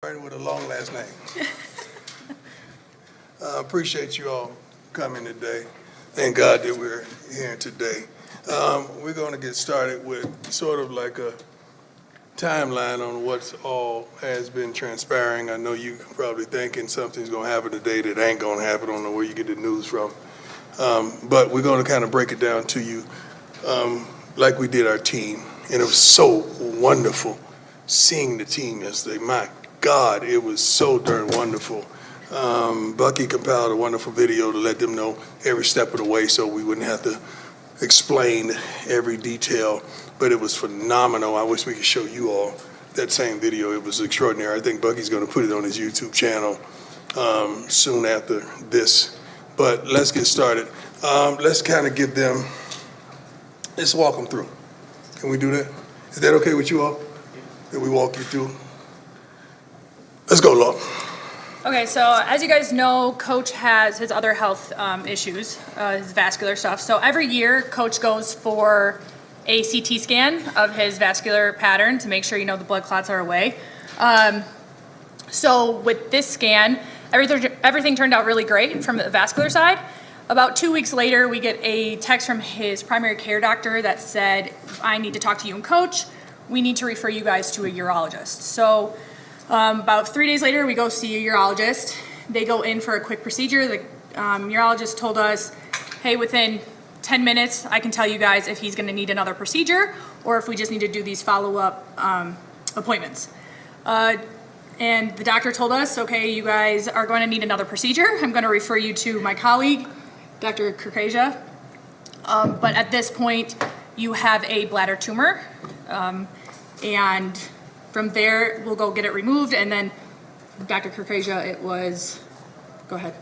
Starting with a long last name. Appreciate you all coming today. Thank God that we're here today. We're going to get started with sort of like a timeline on what's all has been transpiring. I know you're probably thinking something's going to happen today that ain't going to happen. I don't know where you get the news from. But we're going to kind of break it down to you like we did our team. And it was so wonderful seeing the team yesterday. My God, it was so darn wonderful. Bucky compiled a wonderful video to let them know every step of the way so we wouldn't have to explain every detail, but it was phenomenal. I wish we could show you all that same video. It was extraordinary. I think Bucky's going to put it on his YouTube channel soon after this, but let's get started. Let's kind of give them, let's walk them through. Can we do that? Is that okay with you all? That we walk you through? Let's go, Law. Okay, so as you guys know, Coach has his other health issues, his vascular stuff. So every year, Coach goes for a CT scan of his vascular pattern to make sure, the blood clots are away. So with this scan, everything turned out really great from the vascular side. About 2 weeks later, we get a text from his primary care doctor that said, I need to talk to you and Coach. We need to refer you guys to a urologist. So about 3 days later, we go see a urologist. They go in for a quick procedure. The urologist told us, hey, within 10 minutes, I can tell you guys if he's going to need another procedure or if we just need to do these follow-up appointments. And the doctor told us, okay, you guys are going to need another procedure. I'm going to refer you to my colleague, Dr. Kurkasia. But at this point, you have a bladder tumor. And from there, we'll go get it removed, and then Dr. Kurkasia, it was, go ahead.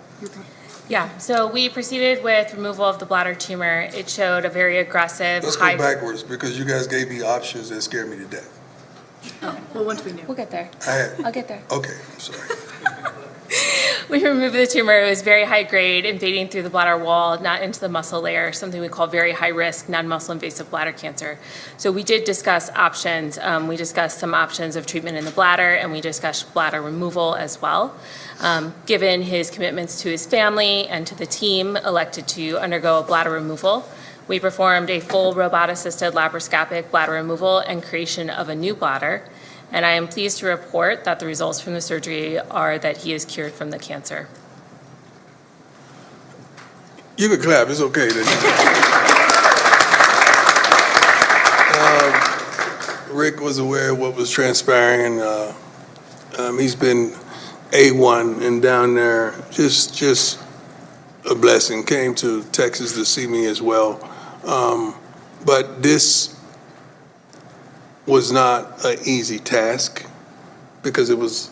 Yeah, so we proceeded with removal of the bladder tumor. It showed a very aggressive Let's go backwards because you guys gave me options that scared me to death. Oh, well, once we knew. We'll get there. I'll get there. Okay, I'm sorry. We removed the tumor. It was very high grade, invading through the bladder wall, not into the muscle layer, something we call very high risk, non-muscle invasive bladder cancer. So we did discuss options. We discussed some options of treatment in the bladder, and we discussed bladder removal as well. Given his commitments to his family and to the team, elected to undergo a bladder removal. We performed a full robot-assisted laparoscopic bladder removal and creation of a new bladder. And I am pleased to report that the results from the surgery are that he is cured from the cancer. You can clap, it's okay. Rick was aware of what was transpiring, and he's been A1 and down there, just a blessing. Came to Texas to see me as well. But this was not an easy task because it was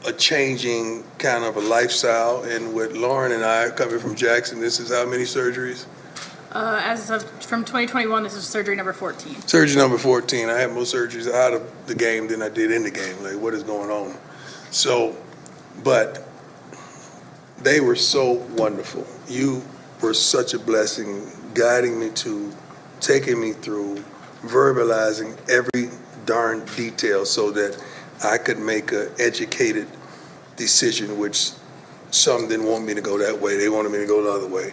a changing kind of a lifestyle. And with Lauren and I coming from Jackson, this is how many surgeries? From 2021, this is surgery number 14. Surgery number 14. I had more surgeries out of the game than I did in the game. Like, what is going on? So, but they were so wonderful. You were such a blessing, guiding me to, taking me through, verbalizing every darn detail so that I could make an educated decision, which some didn't want me to go that way. They wanted me to go the other way.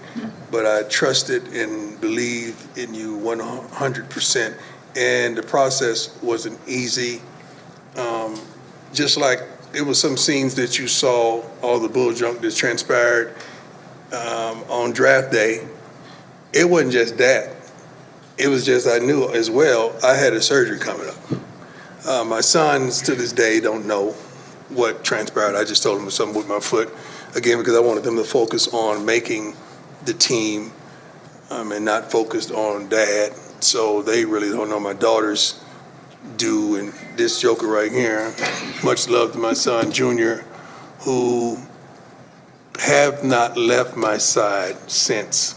But I trusted and believed in you 100%. And the process wasn't easy. Just like it was some scenes that you saw, all the bull junk that transpired on draft day. It wasn't just that. It was just I knew as well I had a surgery coming up. My sons to this day don't know what transpired. I just told them something with my foot, again, because I wanted them to focus on making the team and not focused on dad. So they really don't know. My daughters do, and this joker right here, much love to my son, Junior, who have not left my side since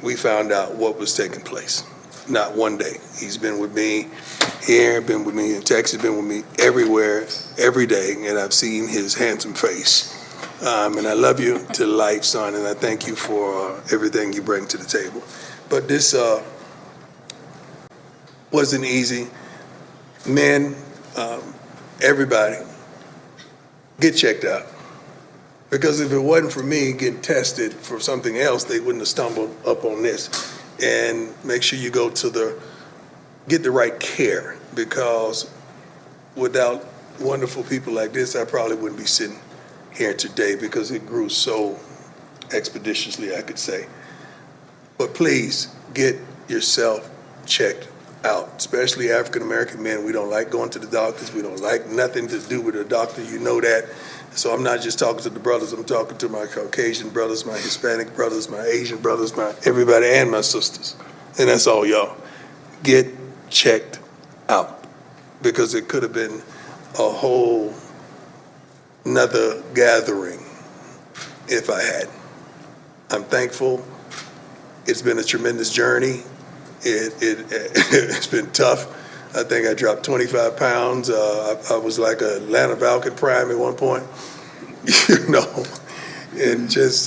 we found out what was taking place. Not one day. He's been with me here, been with me in Texas, been with me everywhere, every day, and I've seen his handsome face. And I love you to life, son, and I thank you for everything you bring to the table. But this wasn't easy. Men, everybody, get checked out. Because if it wasn't for me getting tested for something else, they wouldn't have stumbled up on this. And make sure you go to get the right care, because without wonderful people like this, I probably wouldn't be sitting here today, because it grew so expeditiously, I could say. But please get yourself checked out, especially African-American men. We don't like going to the doctors. We don't like nothing to do with a doctor. You know that. So I'm not just talking to the brothers. I'm talking to my Caucasian brothers, my Hispanic brothers, my Asian brothers, my everybody, and my sisters. And that's all, y'all. Get checked out, because it could have been a whole another gathering if I had. I'm thankful. It's been a tremendous journey. It's been tough. I think I dropped 25 pounds. I was like a Atlanta Falcon Prime at one point, you know, and just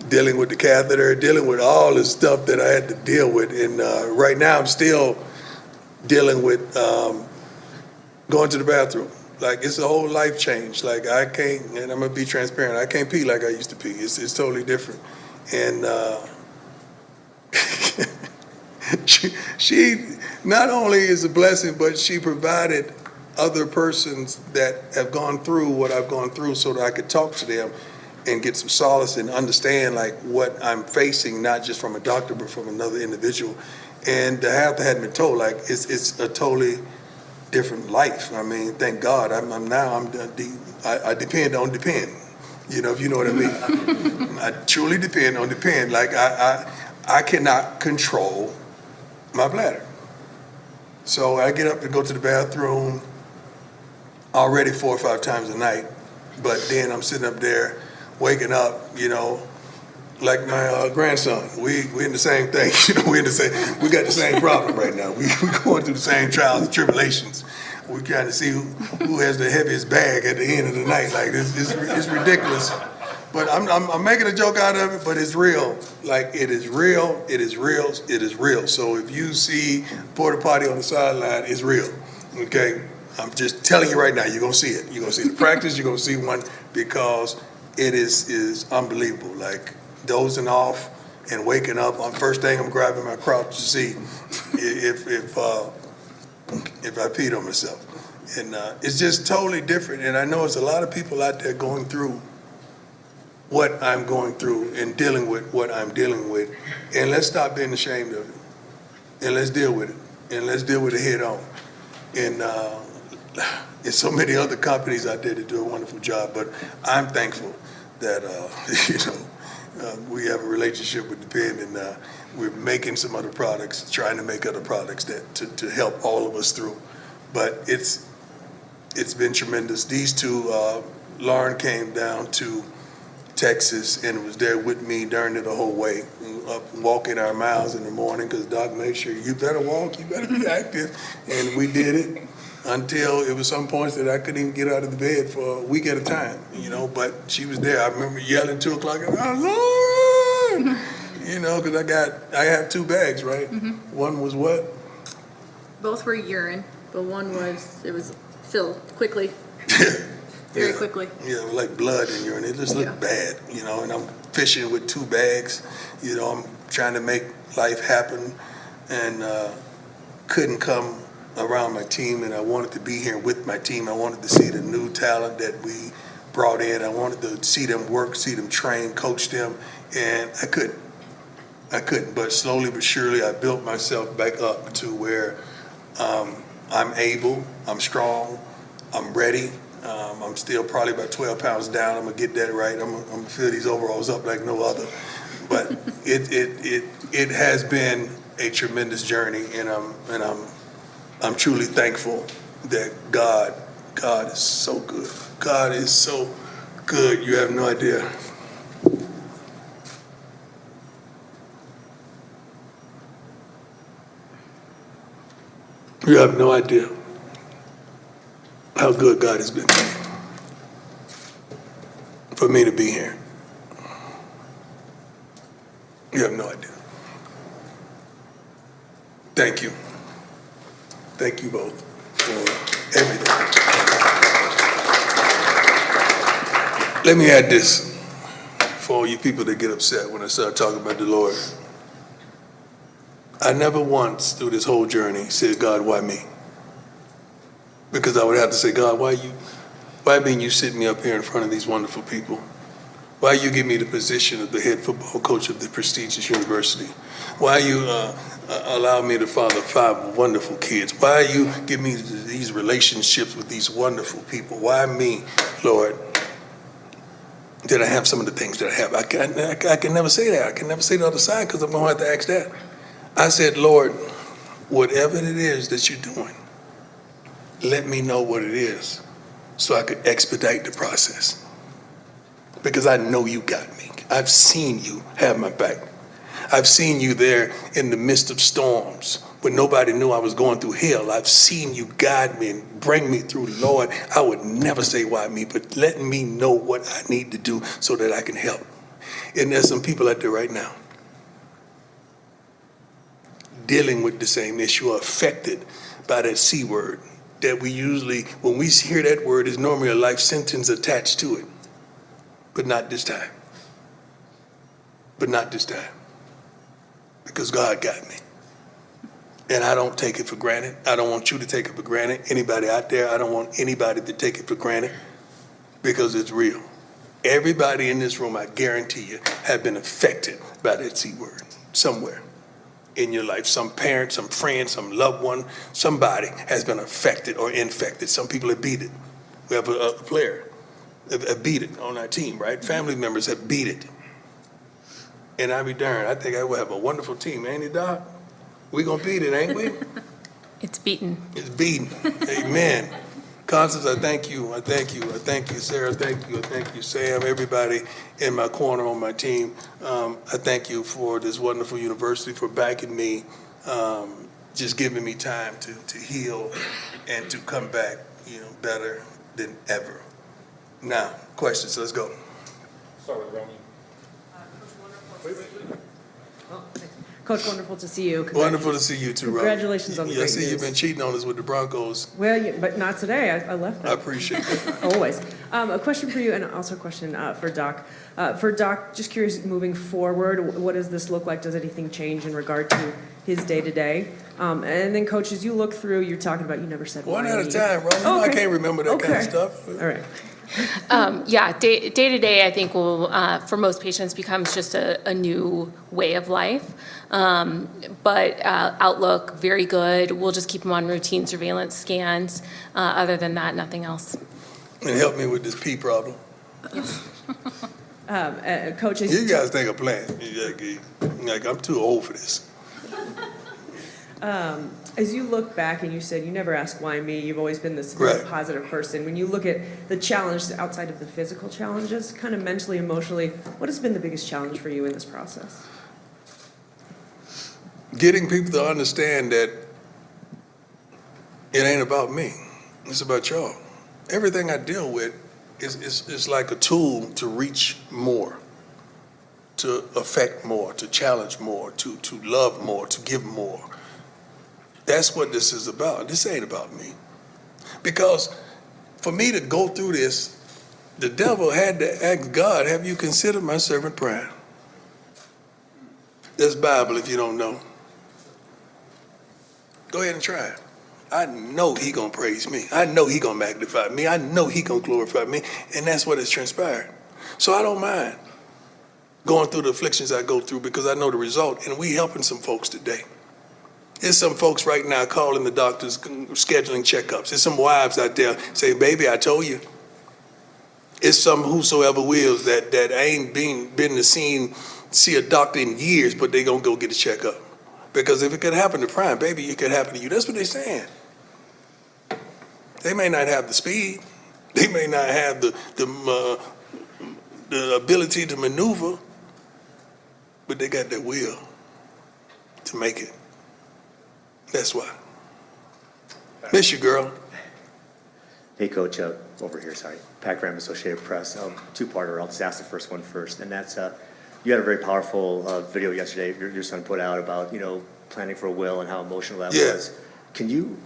dealing with the catheter, dealing with all the stuff that I had to deal with. And right now I'm still dealing with going to the bathroom. Like, it's a whole life change. Like, I can't, and I'm gonna be transparent, I can't pee like I used to pee. It's totally different. And she not only is a blessing, but she provided other persons that have gone through what I've gone through, so that I could talk to them and get some solace and understand like what I'm facing, not just from a doctor, but from another individual. And to have that had been told, like, it's a totally different life. I mean, thank God. I depend on depend. You know, if you know what I mean. I truly depend on depend. Like, I cannot control my bladder. So I get up to go to the bathroom already 4 or 5 times a night, but then I'm sitting up there waking up, you know, like my grandson. We in the same thing, you know. We got the same problem right now. We going through the same trials and tribulations. We're trying to see who has the heaviest bag at the end of the night. Like, it's ridiculous. But I'm making a joke out of it, but it's real. Like, it is real, it is real, it is real. So if you see porta potty on the sideline, it's real, okay? I'm just telling you right now, you're gonna see it. You're gonna see the practice, you're gonna see one, because it is unbelievable. Like, dozing off and waking up, on first thing I'm grabbing my crotch to see if I peed on myself. And it's just totally different. And I know there's a lot of people out there going through what I'm going through and dealing with what I'm dealing with. And let's stop being ashamed of it. And let's deal with it. And let's deal with it head on. And there's so many other companies out there that do a wonderful job, but I'm thankful that, we have a relationship with Depend, and we're making some other products, trying to make other products that to help all of us through. But it's been tremendous. These two, Lauren came down to Texas and was there with me during it the whole way, up walking our miles in the morning, because Doc made sure you better walk, you better be active, and we did it until it was some points that I couldn't even get out of the bed for a week at a time, you know. But she was there. I remember yelling 2 o'clock, "Oh, Lord!" You know, because I have 2 bags, right? Mm-hmm. One was what? Both were urine, but one it was filled quickly. Very quickly. Yeah, like blood in urine. It just looked bad, you know, and I'm fishing with 2 bags. You know, I'm trying to make life happen, and couldn't come around my team, and I wanted to be here with my team. I wanted to see the new talent that we brought in. I wanted to see them work, see them train, coach them, and I couldn't. But slowly but surely, I built myself back up to where I'm able, I'm strong, I'm ready. I'm still probably about 12 pounds down. I'm gonna get that right. I'm gonna fill these overalls up like no other. But it has been a tremendous journey, and I'm truly thankful that God is so good. God is so good. You have no idea. You have no idea how good God has been to me, for me to be here. You have no idea. Thank you. Thank you both for everything. Let me add this for all you people that get upset when I start talking about the Lord. I never once through this whole journey said, God, why me? Because I would have to say, God, why being you sit me up here in front of these wonderful people? Why you give me the position of the head football coach of the prestigious university? Why you allow me to father 5 wonderful kids? Why you give me these relationships with these wonderful people? Why me, Lord? Did I have some of the things that I have? I can never say that. I can never say the other side because I'm going to have to ask that. I said, Lord, whatever it is that you're doing, let me know what it is so I could expedite the process. Because I know you got me. I've seen you have my back. I've seen you there in the midst of storms when nobody knew I was going through hell. I've seen you guide me and bring me through. Lord, I would never say why me, but let me know what I need to do so that I can help. And there's some people out there right now dealing with the same issue, are affected by that C word that we usually, when we hear that word, is normally a life sentence attached to it. But not this time. But not this time. Because God got me. And I don't take it for granted. I don't want you to take it for granted. Anybody out there, I don't want anybody to take it for granted because it's real. Everybody in this room, I guarantee you, have been affected by that C word somewhere in your life. Some parent, some friend, some loved one, somebody has been affected or infected. Some people have beat it. We have a player have beat it on our team, right? Family members have beat it. And I be darned, I think I will have a wonderful team, ain't it, Doc? We gonna beat it, ain't we? It's beaten. It's beaten. Amen. Constance, I thank you. I thank you. I thank you, Sarah. Thank you. I thank you, Sam. Everybody in my corner on my team. I thank you for this wonderful university, for backing me, just giving me time to heal and to come back, better than ever. Now, questions. Let's go. Start with Romy. Coach, wonderful to see you. Wonderful to see you too, Rob. Congratulations on the I great see you've news. been cheating on us with the Broncos. Well, yeah, but not today. I left I that. appreciate that. Always. A question for you and also a question for Doc. For Doc, just curious, moving forward, what does this look like? Does anything change in regard to his day-to-day? And then, Coach, as you look through, you're talking about you never said One why at a me. time, Rob. Oh, I okay. can't remember that kind of Okay. stuff. All right. Day to day, I think will, for most patients, becomes just a new way of life. But outlook, very good. We'll just keep them on routine surveillance scans. Other than that, nothing else. And help me with this P problem. Coach, as You guys think I'm playing. Like, I'm too old for this. As you look back and you said you never asked why me, you've always been this very Right. positive person. When you look at the challenges outside of the physical challenges, kind of mentally, emotionally, what has been the biggest challenge for you in this process? Getting people to understand that it ain't about me. It's about y'all. Everything I deal with is like a tool to reach more, to affect more, to challenge more, to love more, to give more. That's what this is about. This ain't about me. Because for me to go through this, the devil had to ask God, have you considered my servant prayer? That's Bible if you don't know. Go ahead and try it. I know he gonna praise me. I know he gonna magnify me. I know he gonna glorify me. And that's what has transpired. So I don't mind going through the afflictions I go through because I know the result. And we helping some folks today. There's some folks right now calling the doctors, scheduling checkups. There's some wives out there saying, baby, I told you. It's some whosoever wills that ain't been to see a doctor in years, but they gonna go get a checkup. Because if it could happen to Prime, baby, it could happen to you. That's what they're saying. They may not have the speed. They may not have the ability to maneuver, but they got that will to make it. That's why. Miss you, girl. Hey, Coach, over here, sorry. Pat Graham, Associated Press. Two-parter. I'll just ask the first one first. And that's, you had a very powerful video yesterday your son put out about, planning for a will and how emotional that Yeah. was. Can you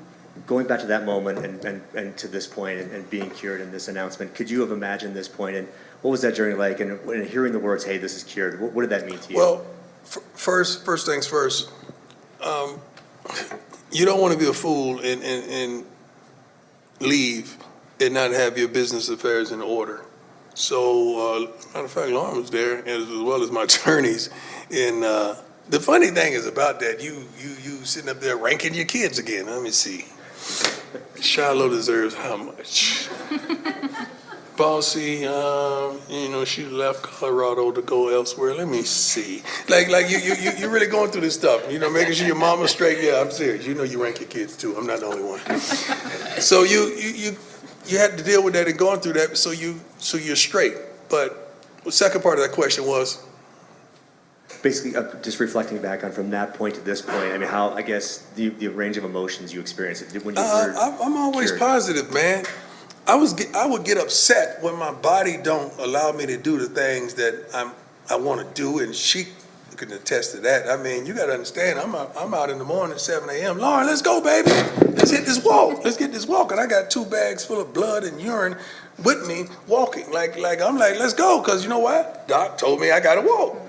going back to that moment and to this point and being cured in this announcement, could you have imagined this point, and what was that journey like? And when hearing the words, "Hey, this is cured," what did that mean to you? Well, first things first, you don't want to be a fool and leave and not have your business affairs in order. So, matter of fact, Lauren was there as well as my attorneys. And the funny thing is about that, you sitting up there ranking your kids again. Let me see. Shiloh deserves how much? Bossy, she left Colorado to go elsewhere. Let me see. Like you really going through this stuff. Making sure your mama's straight. Yeah, I'm serious. You rank your kids too. I'm not the only one. So you had to deal with that and going through that. So you're straight. But the second part of that question was. Basically, just reflecting back on from that point to this point, I mean, how, I guess, the range of emotions you experienced when you were I'm always cured. positive, man. I would get upset when my body don't allow me to do the things that I want to do, and she can attest to that. I mean, you got to understand, I'm out in the morning at 7 a.m. Lauren, let's go, baby. Let's hit this walk. Let's get this walk. And I got 2 bags full of blood and urine with me walking. Like I'm like, let's go, because you know what? Doc told me I got to walk.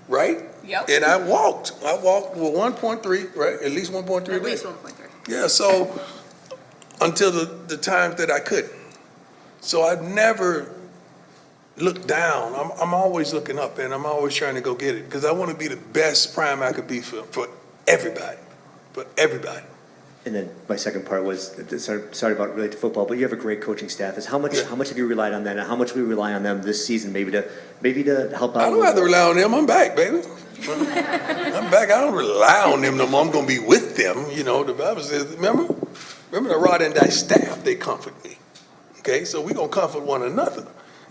Right? Yep. And I walked with 1.3, right? At least 1.3 a At day. least 1.3. Yeah, so until the times that I couldn't. So I never looked down. I'm always looking up, and I'm always trying to go get it because I want to be the best prime I could be for everybody. For everybody. And then my second part was, sorry about relate to football, but you have a great coaching staff. How much have you relied on them, and how much will you rely on them this season, maybe to help out? I don't have to rely on them. I'm back, baby. I'm back. I don't rely on them no more. I'm going to be with them. The Bible says, remember the rod and thy staff, they comfort me. Okay, so we're going to comfort one another.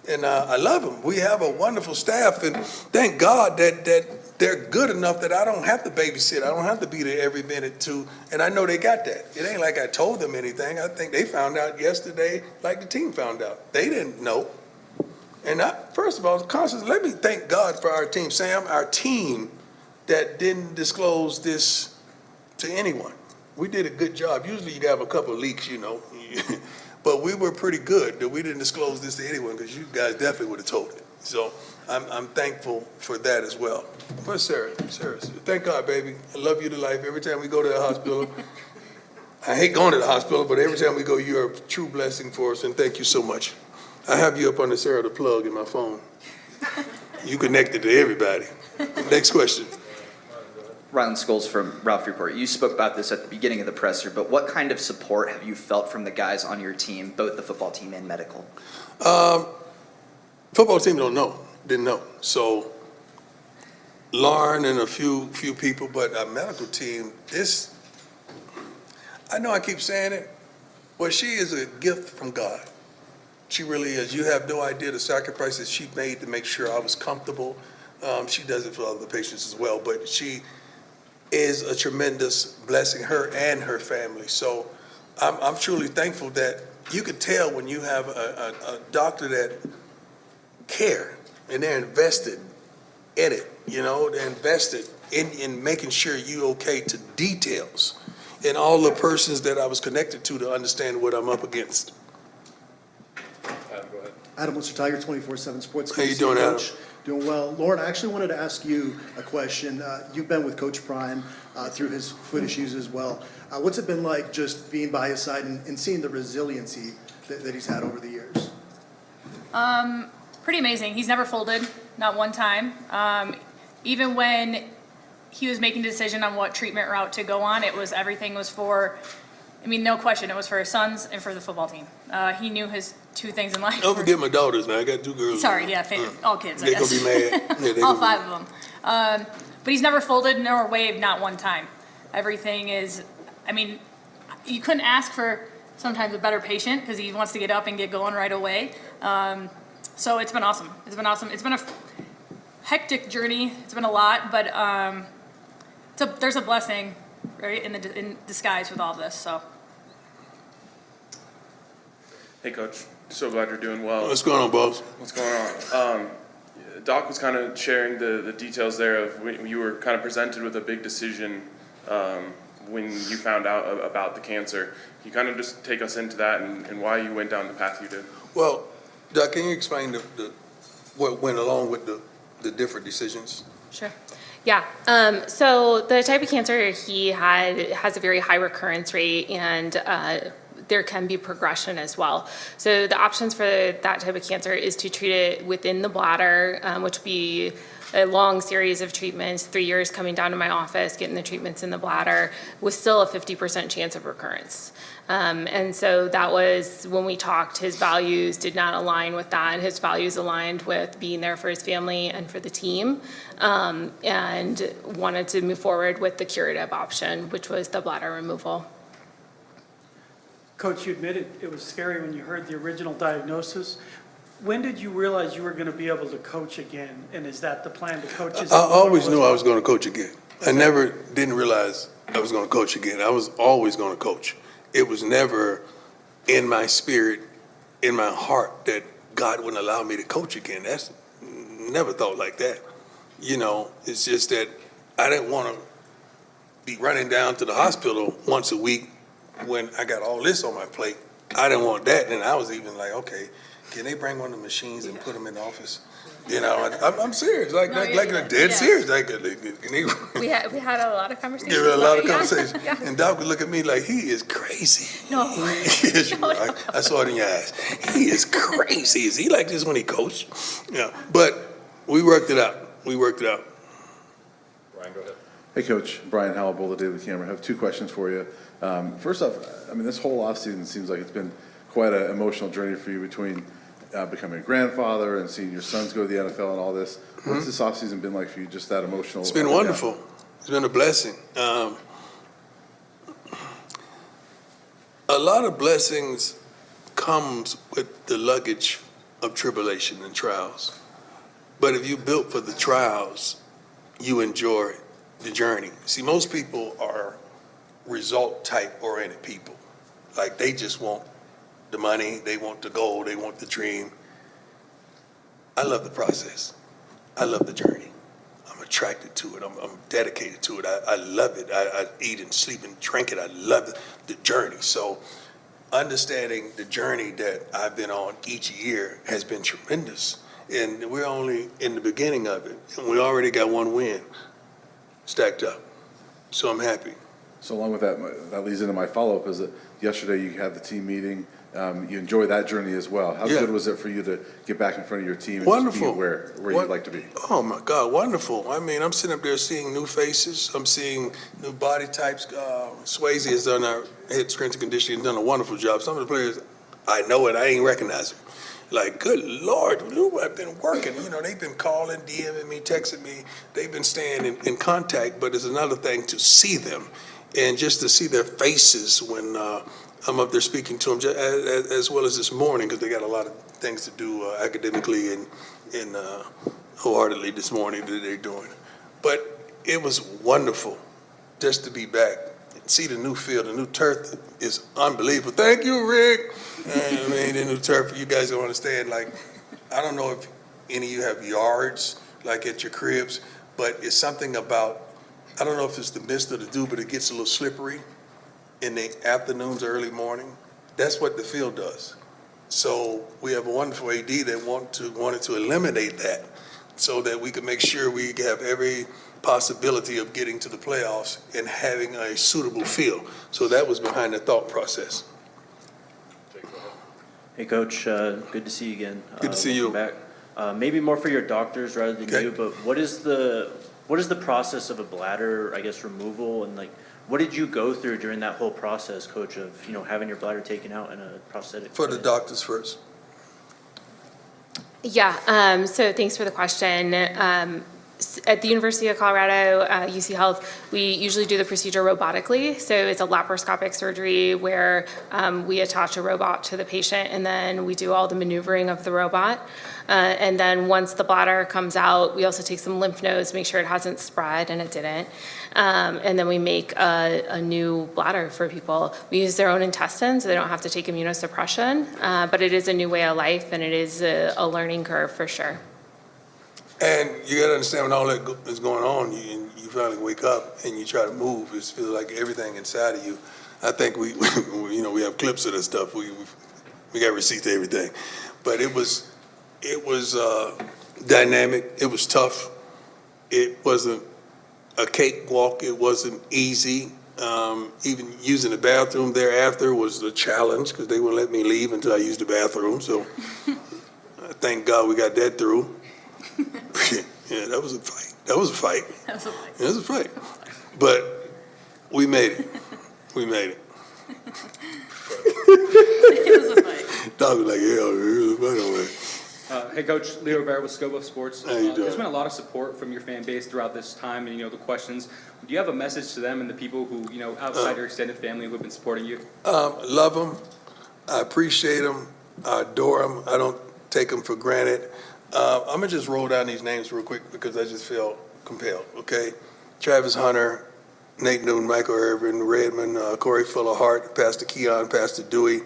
And I love them. We have a wonderful staff, and thank God that they're good enough that I don't have to babysit. I don't have to be there every minute too. And I know they got that. It ain't like I told them anything. I think they found out yesterday, like the team found out. They didn't know. And first of all, Constance, let me thank God for our team, Sam, our team that didn't disclose this to anyone. We did a good job. Usually you have a couple of leaks, but we were pretty good that we didn't disclose this to anyone because you guys definitely would have told it. So I'm thankful for that as well. Where's Sarah? Sarah, thank God, baby. I love you to life. Every time we go to the hospital, I hate going to the hospital, but every time we go, you're a true blessing for us, and thank you so much. I have you up under Sarah the plug in my phone. You connected to everybody. Next question. Rylan Scholes from Ralph Report. You spoke about this at the beginning of the presser, but what kind of support have you felt from the guys on your team, both the football team and medical? Football team didn't know. So Lauren and a few people, but our medical team, I know I keep saying it, but she is a gift from God. She really is. You have no idea the sacrifices she made to make sure I was comfortable. She does it for other patients as well, but she is a tremendous blessing, her and her family. So I'm truly thankful that you could tell when you have a doctor that care and they're invested in it, they're invested in making sure you okay to details and all the persons that I was connected to understand what I'm up against. Adam Wister-Tiger, 24/7 Sports. How you doing, Adam? Coach. Doing well. Lauren, I actually wanted to ask you a question. You've been with Coach Prime through his foot issues as well. What's it been like just being by his side and seeing the resiliency that he's had over the years? Pretty amazing. He's never folded, not one time. Even when he was making the decision on what treatment route to go on, everything was for, no question, it was for his sons and for the football team. He knew his 2 things in life. Don't forget my daughters, man. I got 2 girls. Sorry, yeah, all kids, I They're guess. going to be mad. Yeah, All 5 of them. But he's never folded nor waved, not one time. Everything is, you couldn't ask for sometimes a better patient because he wants to get up and get going right away. So it's been awesome. It's been awesome. It's been a hectic journey. It's been a lot, but there's a blessing, right, in disguise with all this. So. Hey, Coach. So glad you're doing well. What's going on, boss? What's going on? Doc was kind of sharing the details there of when you were kind of presented with a big decision when you found out about the cancer. Can you kind of just take us into that and why you went down the path you did? Well, Doc, can you explain what went along with the different decisions? Sure. Yeah. So the type of cancer he has a very high recurrence rate, and there can be progression as well. So the options for that type of cancer is to treat it within the bladder, which would be a long series of treatments, 3 years coming down to my office, getting the treatments in the bladder, with still a 50% chance of recurrence. And so that was when we talked, his values did not align with that. His values aligned with being there for his family and for the team, and wanted to move forward with the curative option, which was the bladder removal. Coach, you admitted it was scary when you heard the original diagnosis. When did you realize you were going to be able to coach again? And is that the plan to coach? I always knew I was going to coach again. I never didn't realize I was going to coach again. I was always going to coach. It was never in my spirit, in my heart, that God wouldn't allow me to coach again. That's never thought like that. You know, it's just that I didn't want to be running down to the hospital once a week when I got all this on my plate. I didn't want that. And I was even like, okay, can they bring one of the machines and put them in the office? You know, I'm serious, like dead serious. Like, can they? We had a lot of conversations. Give it a lot of about it, conversation. Yeah. And Doc would look at me like, he is crazy. No. Yes, you No, are. no. I saw it in your eyes. He is crazy. Is he like this when he coached? Yeah. But we worked it out. Brian, go ahead. Hey, Coach. Brian Howell, Boulder Daily Camera. I have two questions for you. First off, I mean, this whole offseason seems like it's been quite an emotional journey for you between becoming a grandfather and seeing your sons go to the NFL and all this. What's this offseason been like for you, just that emotional? It's been wonderful. It's been a blessing. A lot of blessings comes with the luggage of tribulation and trials. But if you built for the trials, you enjoy the journey. See, most people are result type oriented people. Like, they just want the money, they want the goal, they want the dream. I love the process. I love the journey. I'm attracted to it. I'm dedicated to it. I love it. I eat and sleep and drink it. I love the journey. So understanding the journey that I've been on each year has been tremendous. And we're only in the beginning of it. And we already got one win stacked up. So I'm happy. So along with that, that leads into my follow-up is that yesterday you had the team meeting. You enjoy that journey as well. How good was it for you to get back in front of your team and wonderful. Just be where you'd like to be? Oh my God, wonderful. I mean, I'm sitting up there seeing new faces. I'm seeing new body types. Swayze has done our head strength and conditioning, done a wonderful job. Some of the players, I know it, I ain't recognize them. Like, good Lord, Lou, I've been working. You know, they've been calling, DMing me, texting me. They've been staying in contact, but it's another thing to see them and just to see their faces when I'm up there speaking to them, as well as this morning, because they got a lot of things to do academically and wholeheartedly this morning that they're doing. But it was wonderful just to be back and see the new field. The new turf is unbelievable. Thank you, Rick. I mean, the new turf, you guys don't understand. Like, I don't know if any of you have yards, like at your cribs, but it's something about, I don't know if it's the mist or the dew, but it gets a little slippery in the afternoons, early morning. That's what the field does. So we have a wonderful AD that wanted to eliminate that so that we could make sure we have every possibility of getting to the playoffs and having a suitable field. So that was behind the thought process. Hey, Coach, good to see you again. Good to see you. Back. Maybe more for your doctors rather than you, but what is the process of a bladder, I guess, removal, and like, what did you go through during that whole process, Coach, of, you know, having your bladder taken out in a prosthetic? For the doctors first. Yeah, so thanks for the question. At the University of Colorado, UC Health, we usually do the procedure robotically. So it's a laparoscopic surgery where we attach a robot to the patient and then we do all the maneuvering of the robot. And then once the bladder comes out, we also take some lymph nodes, make sure it hasn't spread, and it didn't. And then we make a new bladder for people. We use their own intestines, so they don't have to take immunosuppression. But it is a new way of life, and it is a learning curve for sure. And you got to understand when all that is going on, you you finally wake up and you try to move, it feels like everything inside of you. I think we we have clips of this stuff. We got receipts to everything, but it was dynamic. It was tough. It wasn't a cakewalk. It wasn't easy. Even using the bathroom thereafter was a challenge because they wouldn't let me leave until I used the bathroom. So thank God we got that through. Yeah, that was a fight. That was a fight. It was a fight. But we made it. We made it. It was a fight. Doc was like, yeah, it was a fight over there. Hey, Coach, Leo Rivera with Scobo Sports. How you doing? There's been a lot of support from your fan base throughout this time, and the questions. Do you have a message to them and the people who outside your extended family who have been supporting you? Love them. I appreciate them. I adore them. I don't take them for granted. I'm gonna just roll down these names real quick because I just feel compelled. Okay, Travis Hunter, Nate Newton, Michael Irvin, Redmond, Corey Fuller Hart, Pastor Keon, Pastor Dewey,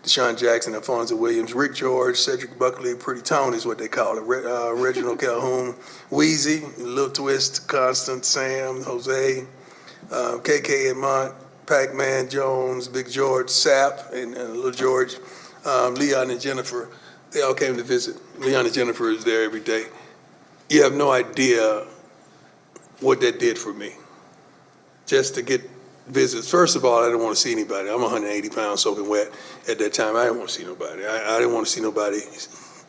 Deshaun Jackson, Alfonso Williams, Rick George, Cedric Buckley, Pretty Tony is what they call it, Reginald Calhoun, Wheezy, Lil Twist, Constant, Sam, Jose, KK Edmont, Pac-Man Jones, Big George, Sap, and Little George, Leon and Jennifer. They all came to visit. Leon and Jennifer is there every day. You have no idea what that did for me. Just to get visits. First of all, I didn't want to see anybody. I'm 180 pounds soaking wet at that time. I didn't want to see nobody. I didn't want to see nobody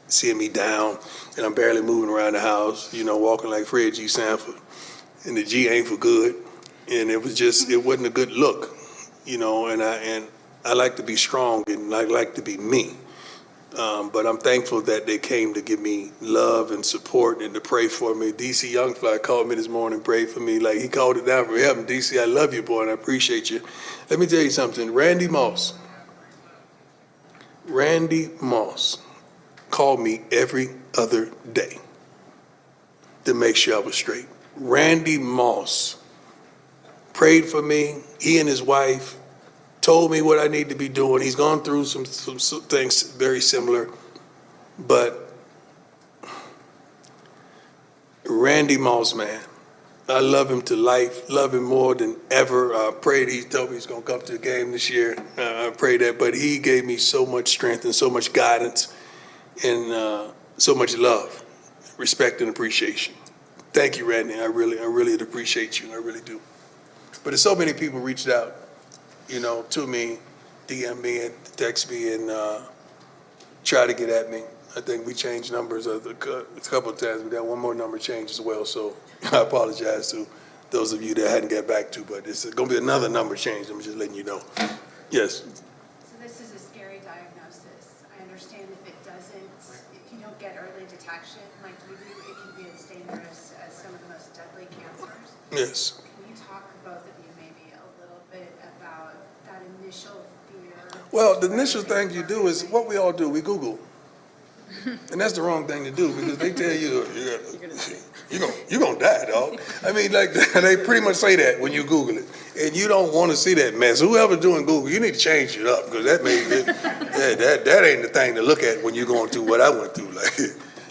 seeing me down, and I'm barely moving around the house, walking like Fred G. Sanford. And the G ain't for good. And it wasn't a good look, and I like to be strong and I like to be me. But I'm thankful that they came to give me love and support and to pray for me. DC Youngfly called me this morning, prayed for me. Like, he called it down from heaven. DC, I love you, boy, and I appreciate you. Let me tell you something. Randy Moss called me every other day to make sure I was straight. Randy Moss prayed for me. He and his wife told me what I need to be doing. He's gone through some things very similar, but Randy Moss, man, I love him to life, love him more than ever. I prayed, he told me he's gonna come to the game this year. I pray that, but he gave me so much strength and so much guidance and so much love, respect and appreciation. Thank you, Randy. I really appreciate you, I really do. But there's so many people reached out, to me, DM me and text me and try to get at me. I think we changed numbers a couple of times. We got one more number change as well, so I apologize to those of you that I hadn't got back to, but it's going to be another number change. I'm just letting you know. Yes. So this is a scary diagnosis. I understand if you don't get early detection like you do, it can be as dangerous as some of the most deadly cancers. Yes. Can you talk, both of you, maybe a little bit about that initial fear? Well, the initial thing you do is what we all do. We Google. And that's the wrong thing to do because they tell you you're gonna die, dog. I mean, like they pretty much say that when you Google it, and you don't want to see that mess. Whoever's doing Google, you need to change it up because that ain't the thing to look at when you're going through what I went through. Like,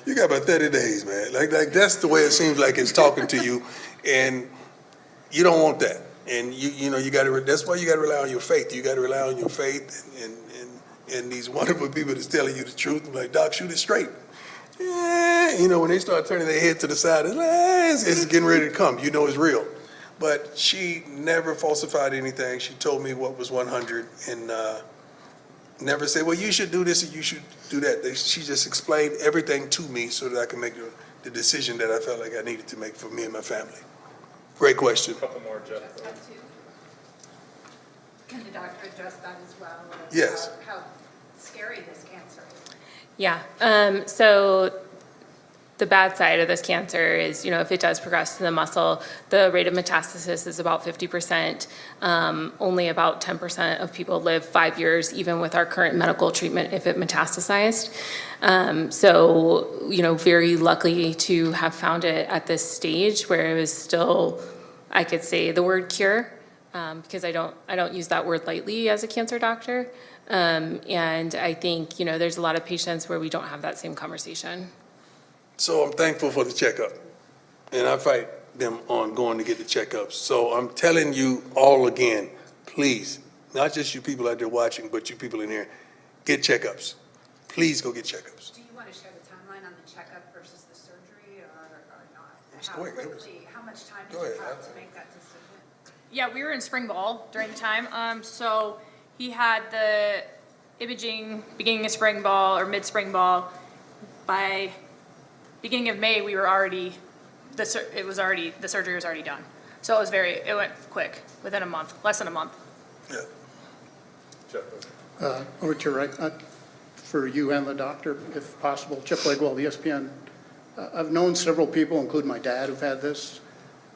you got about 30 days, man. Like that's the way it seems like it's talking to you, and you don't want that. And you got to. That's why you got to rely on your faith. You got to rely on your faith and these wonderful people that's telling you the truth. I'm like, Doc, shoot it straight. Yeah, when they start turning their head to the side, it's getting ready to come. It's real. But she never falsified anything. She told me what was 100 and never said, well, you should do this and you should do that. She just explained everything to me so that I can make the decision that I felt like I needed to make for me and my family. Great question. A couple more, Jeff. Can the doctor address that as well? Yes. How scary this cancer is? Yeah. So the bad side of this cancer is, if it does progress to the muscle, the rate of metastasis is about 50%. Only about 10% of people live 5 years, even with our current medical treatment, if it metastasized. So, very lucky to have found it at this stage where it was still, I could say the word cure, because I don't use that word lightly as a cancer doctor. And I think, there's a lot of patients where we don't have that same conversation. So I'm thankful for the checkup, and I fight them on going to get the checkups. So I'm telling you all again, please, not just you people out there watching, but you people in here, get checkups. Please go get checkups. Do you want to share the timeline on the checkup versus the surgery or not? Just How go ahead. quickly, how much time did Go you ahead. have to make that decision? Yeah, we were in spring ball during the time. So he had the imaging beginning of spring ball or mid-spring ball. By beginning of May, we were already, the surgery was already done. So it went quick, within a month, less than a month. Yeah. Over to your right, for you and the doctor, if possible. Chip Legwell, ESPN. I've known several people, including my dad, who've had this,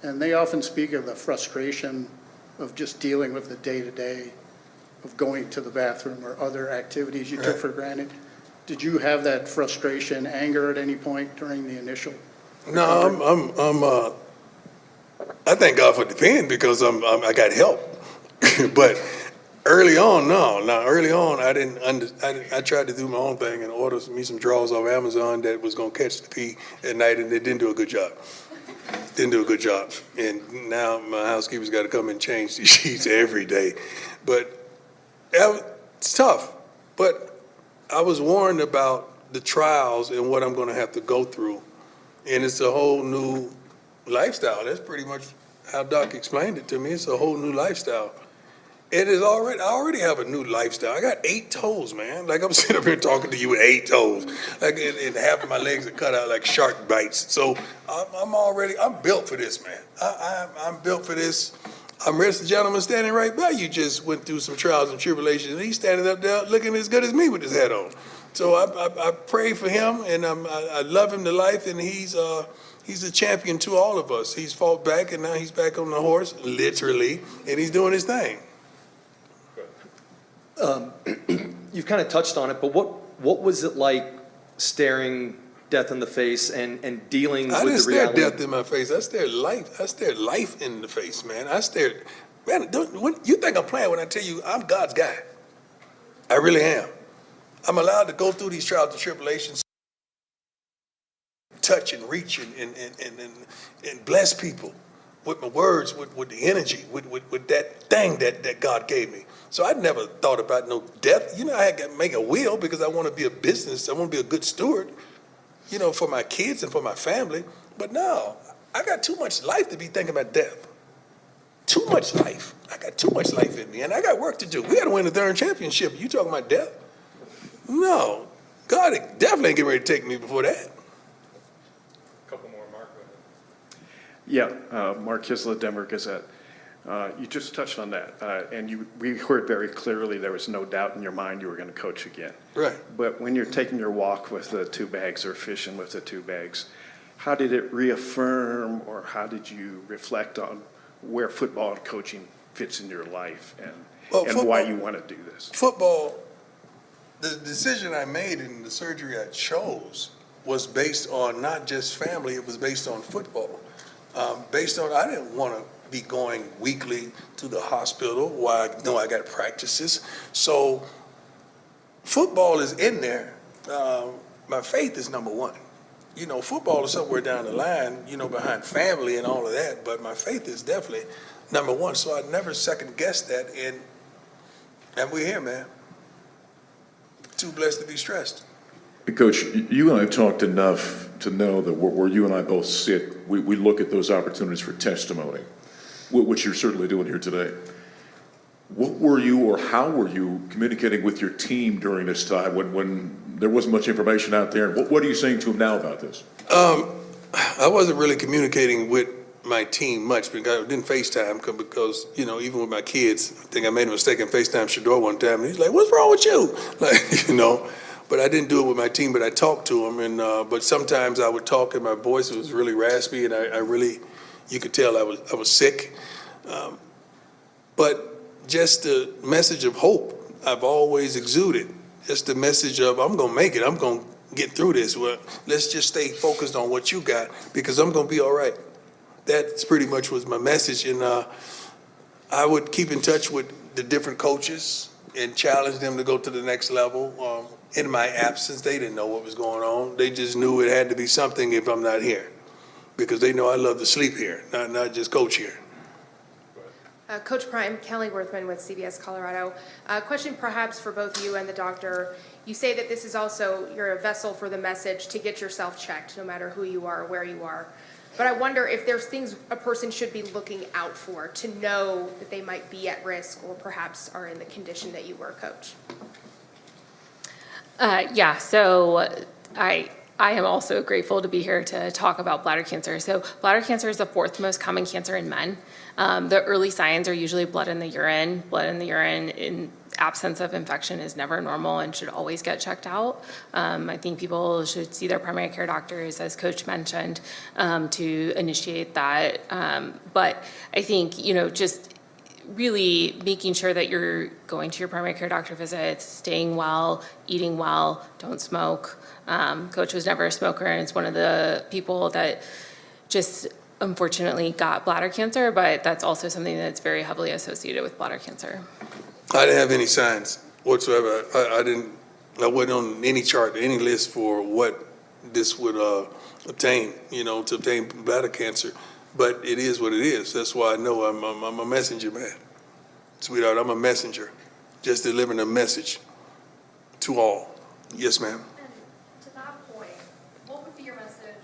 and they often speak of the frustration of just dealing with the day-to-day of going to the bathroom or other activities you took for granted. Did you have that frustration, anger at any point during the initial? No, I thank God for the pen because I got help. But early on, no. Now, early on, I tried to do my own thing and order me some drawers off Amazon that was going to catch the pee at night, and it didn't do a good job. Didn't do a good job. And now my housekeeper's got to come and change the sheets every day. But it's tough. But I was warned about the trials and what I'm going to have to go through. And it's a whole new lifestyle. That's pretty much how Doc explained it to me. It's a whole new lifestyle. I already have a new lifestyle. I got 8 toes, man. Like I'm sitting up here talking to you with 8 toes. Like and half of my legs are cut out like shark bites. So I'm built for this, man. I'm built for this. I'm the gentleman standing right by you just went through some trials and tribulations, and he's standing up there looking as good as me with his hat on. So I pray for him, and I love him to life, and he's a champion to all of us. He's fought back, and now he's back on the horse, literally, and he's doing his thing. You've kind of touched on it, but what was it like staring death in the face and dealing with the reality? I didn't stare death in my face. I stared life in the face, man. Man, you think I'm playing when I tell you I'm God's guy. I really am. I'm allowed to go through these trials and tribulations, touch and reach and bless people with my words, with the energy, with that thing that God gave me. So I never thought about no death. I had to make a will because I want to be a business. I want to be a good steward, for my kids and for my family. But no, I got too much life to be thinking about death. Too much life. I got too much life in me, and I got work to do. We got to win the third championship. You talking about death? No, God definitely ain't getting ready to take me before that. Couple more, Mark. Yeah, Mark Kisla, Denver Gazette. You just touched on that, and we heard very clearly there was no doubt in your mind you were going to coach again. Right. But when you're taking your walk with the 2 bags or fishing with the 2 bags, how did it reaffirm, or how did you reflect on where football and coaching fits in your life, and why you want to do this? Football, the decision I made and the surgery I chose was based on not just family, it was based on football. I didn't want to be going weekly to the hospital while I know I got practices. So football is in there. My faith is number one. Football is somewhere down the line, behind family and all of that, but my faith is definitely number one. So I never second guessed that, and we're here, man. Too blessed to be stressed. Coach, you and I have talked enough to know that where you and I both sit, we look at those opportunities for testimony, which you're certainly doing here today. What were you, or how were you communicating with your team during this time when there wasn't much information out there? What are you saying to them now about this? I wasn't really communicating with my team much because I didn't FaceTime because, even with my kids, I think I made a mistake and FaceTime Shador one time, and he's like, "What's wrong with you?" But I didn't do it with my team, but I talked to them, but sometimes I would talk and my voice was really raspy, and I really, you could tell I was sick. But just the message of hope I've always exuded. Just the message of, I'm going to make it. I'm going to get through this. Well, let's just stay focused on what you got because I'm going to be all right. That's pretty much was my message. And I would keep in touch with the different coaches and challenge them to go to the next level. In my absence, they didn't know what was going on. They just knew it had to be something if I'm not here. because they know I love to sleep here, not just coach here. Coach Prime, Kelly Worthman with CBS Colorado. Question perhaps for both you and the doctor. You say that this is also, you're a vessel for the message to get yourself checked, no matter who you are or where you are. But I wonder if there's things a person should be looking out for to know that they might be at risk or perhaps are in the condition that you were, Coach. So I am also grateful to be here to talk about bladder cancer. So bladder cancer is the 4th most common cancer in men. The early signs are usually blood in the urine. Blood in the urine in absence of infection is never normal and should always get checked out. I think people should see their primary care doctors, as Coach mentioned, to initiate that. But I think, just really making sure that you're going to your primary care doctor visits, staying well, eating well, don't smoke. Coach was never a smoker, and it's one of the people that just unfortunately got bladder cancer, but that's also something that's very heavily associated with bladder cancer. I didn't have any signs whatsoever. I wasn't on any chart, any list for what this would obtain, to obtain bladder cancer. But it is what it is. That's why I know I'm a messenger, man. Sweetheart, I'm a messenger, just delivering a message to all. Yes, ma'am. And to that point, what would be your message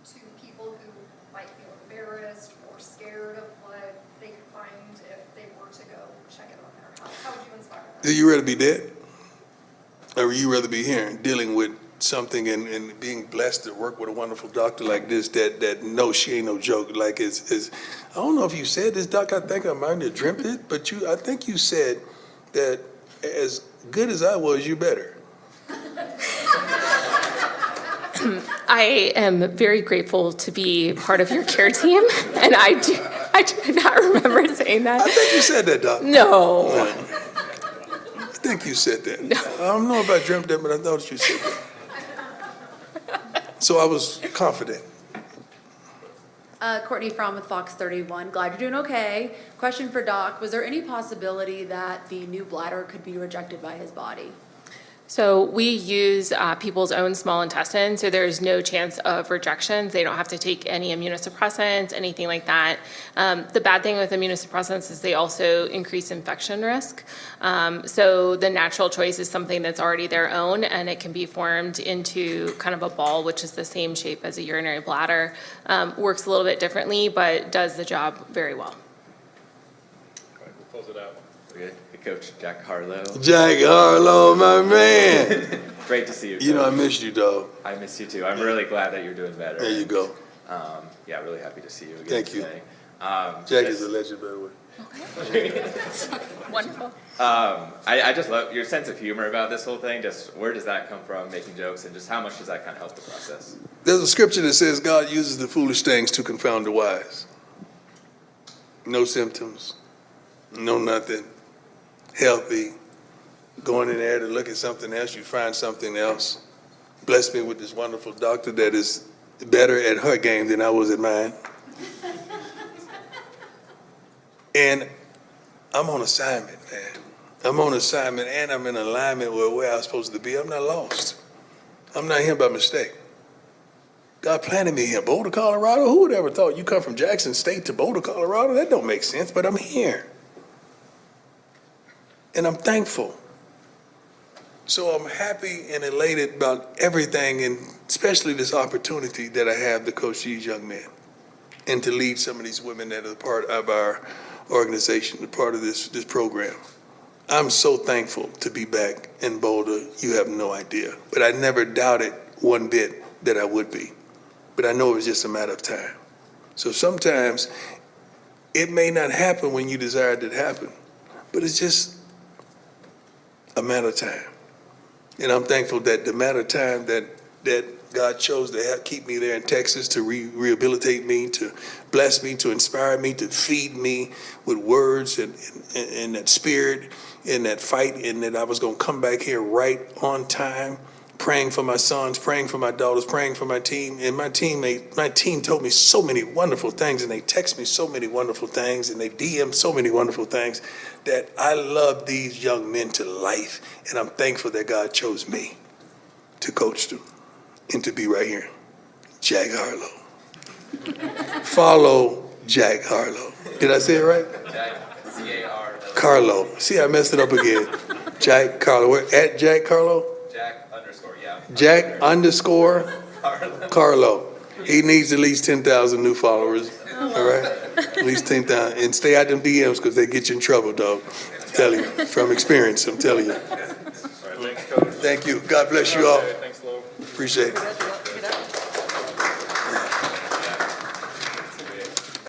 to people who might feel embarrassed or scared of what they could find if they were to go check it on their house? How would you inspire them? Do you rather be dead? Or would you rather be here dealing with something and being blessed to work with a wonderful doctor like this that knows she ain't no joke? Like, I don't know if you said this, Doc, I think I might have dreamt it, but I think you said that as good as I was, you better. I am very grateful to be part of your care team, and I do not remember saying that. I think you said that, Doc. No. I think you said that. No. I don't know if I dreamt that, but I thought you said that. So I was confident. Courtney Fromm with Fox 31. Glad you're doing okay. Question for Doc. Was there any possibility that the new bladder could be rejected by his body? So we use people's own small intestine, so there's no chance of rejection. They don't have to take any immunosuppressants, anything like that. The bad thing with immunosuppressants is they also increase infection risk. So the natural choice is something that's already their own, and it can be formed into kind of a ball, which is the same shape as a urinary bladder. Works a little bit differently, but does the job very well. All right, we'll close it out. Good. Coach Jack Harlow. Jack Harlow, my man. Great to see you. You know I missed you, dog. I missed you too. I'm really glad that you're doing better. There you go. Yeah, really happy to see you again. Thank today. Jack is a legend, by the way. Okay. Wonderful. I just love your sense of humor about this whole thing. Just where does that come from, making jokes, and just how much does that kind of help the process? There's a scripture that says God uses the foolish things to confound the wise. No symptoms, no nothing. Healthy, going in there to look at something else, you find something else. Bless me with this wonderful doctor that is better at her game than I was at mine. And I'm on assignment, man. I'm on assignment, and I'm in alignment with where I'm supposed to be. I'm not lost. I'm not here by mistake. God planted me here. Boulder, Colorado? Who would ever thought you come from Jackson State to Boulder, Colorado? That don't make sense, but I'm here. And I'm thankful. So I'm happy and elated about everything, and especially this opportunity that I have to coach these young men and to lead some of these women that are part of our organization, a part of this program. I'm so thankful to be back in Boulder. You have no idea. But I never doubted one bit that I would be. But I know it was just a matter of time. So sometimes it may not happen when you desired it to happen, but it's just a matter of time. And I'm thankful that the matter of time that God chose to keep me there in Texas, to rehabilitate me, to bless me, to inspire me, to feed me with words and that spirit and that fight, and that I was going to come back here right on time, praying for my sons, praying for my daughters, praying for my team. And my team told me so many wonderful things, and they text me so many wonderful things, and they DM so many wonderful things, that I love these young men to life. And I'm thankful that God chose me to coach them and to be right here. Jack Harlow. follow Jack Harlow. Did I say it right? Jack, C-A-R. Carlo. See, I messed it up again. Jack Carlo. We're at Jack Carlo? Jack underscore, yeah. Jack underscore Carlo. He needs at least 10,000 new followers. All right? At least 10,000. And stay out them DMs because they get you in trouble, dog. I'm telling you. From experience, I'm telling you. Thank you. God bless you all. Thanks, Lo. Appreciate it.